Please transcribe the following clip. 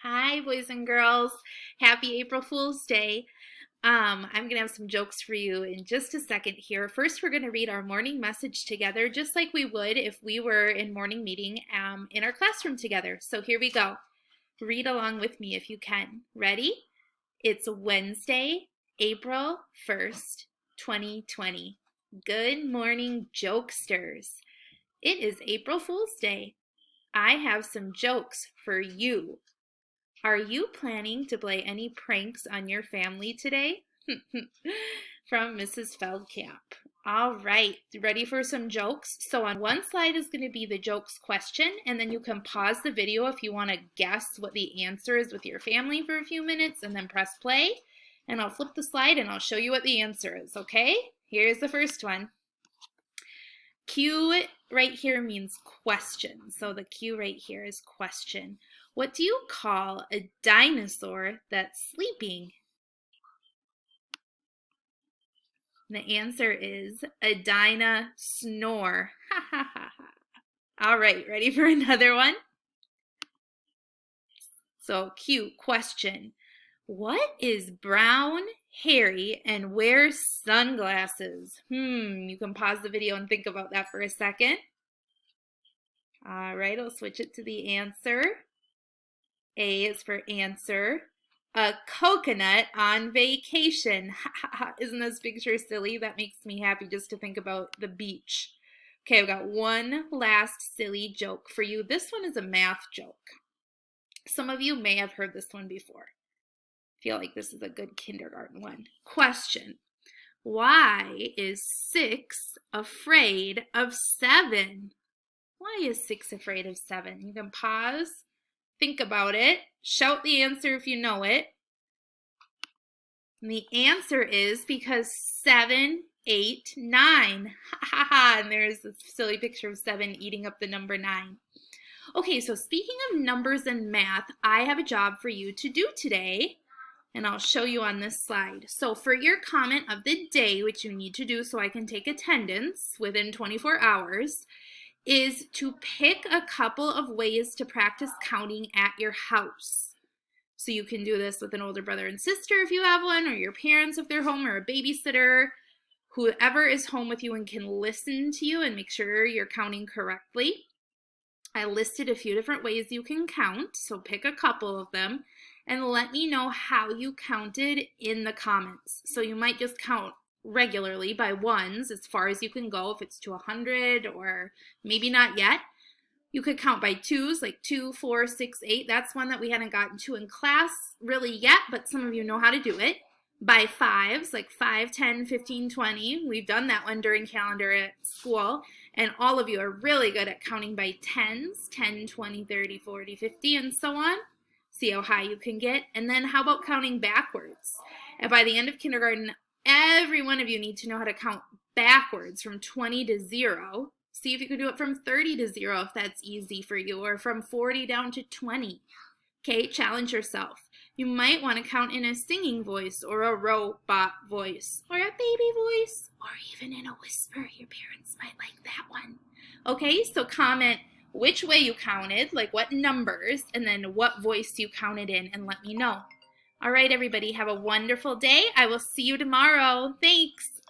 Hi, boys and girls. Happy April Fool's Day. I'm going to have some jokes for you in just a second here. First, we're going to read our morning message together, just like we would if we were in morning meeting in our classroom together. So here we go. Read along with me if you can. Ready? It's Wednesday, April 1st, 2020. Good morning, jokesters. It is April Fool's Day. I have some jokes for you. Are you planning to play any pranks on your family today? From Mrs. Feldkamp. All right, ready for some jokes? So on one slide is going to be the jokes question, and then you can pause the video if you want to guess what the answer is with your family for a few minutes, and then press play. And I'll flip the slide and I'll show you what the answer is, okay? Here's the first one. Q right here means question. So the Q right here is question. What do you call a dinosaur that's sleeping? The answer is a dino-snore. Ha ha ha ha. All right, ready for another one? So Q, question. What is brown, hairy, and wears sunglasses? You can pause the video and think about that for a second. All right, I'll switch it to the answer. A is for answer. A coconut on vacation. Isn't this picture silly? That makes me happy just to think about the beach. Okay, I've got one last silly joke for you. This one is a math joke. Some of you may have heard this one before. I feel like this is a good kindergarten one. Question. Why is 6 afraid of 7? Why is 6 afraid of 7? You can pause, think about it, shout the answer if you know it. And the answer is because 7, 8, 9. Ha ha ha. And there's this silly picture of 7 eating up the number 9. Okay, so speaking of numbers and math, I have a job for you to do today. And I'll show you on this slide. So for your comment of the day, which you need to do so I can take attendance within 24 hours, is to pick a couple of ways to practice counting at your house. So you can do this with an older brother and sister if you have one, or your parents if they're home, or a babysitter, whoever is home with you and can listen to you and make sure you're counting correctly. I listed a few different ways you can count, so pick a couple of them and let me know how you counted in the comments. So you might just count regularly by ones as far as you can go if it's to 100 or maybe not yet. You could count by twos, like 2, 4, 6, 8. That's one that we hadn't gotten to in class really yet, but some of you know how to do it. By fives, like 5, 10, 15, 20. We've done that one during calendar at school. And all of you are really good at counting by tens, 10, 20, 30, 40, 50, and so on. See how high you can get. And then how about counting backwards? And by the end of kindergarten, every one of you need to know how to count backwards from 20 to 0. See if you can do it from 30 to 0 if that's easy for you, or from 40 down to 20. Okay, challenge yourself. You might want to count in a singing voice or a robot voice or a baby voice or even in a whisper. Your parents might like that one. Okay, so comment which way you counted, like what numbers, and then what voice you counted in, and let me know. All right, everybody, have a wonderful day. I will see you tomorrow. Thanks.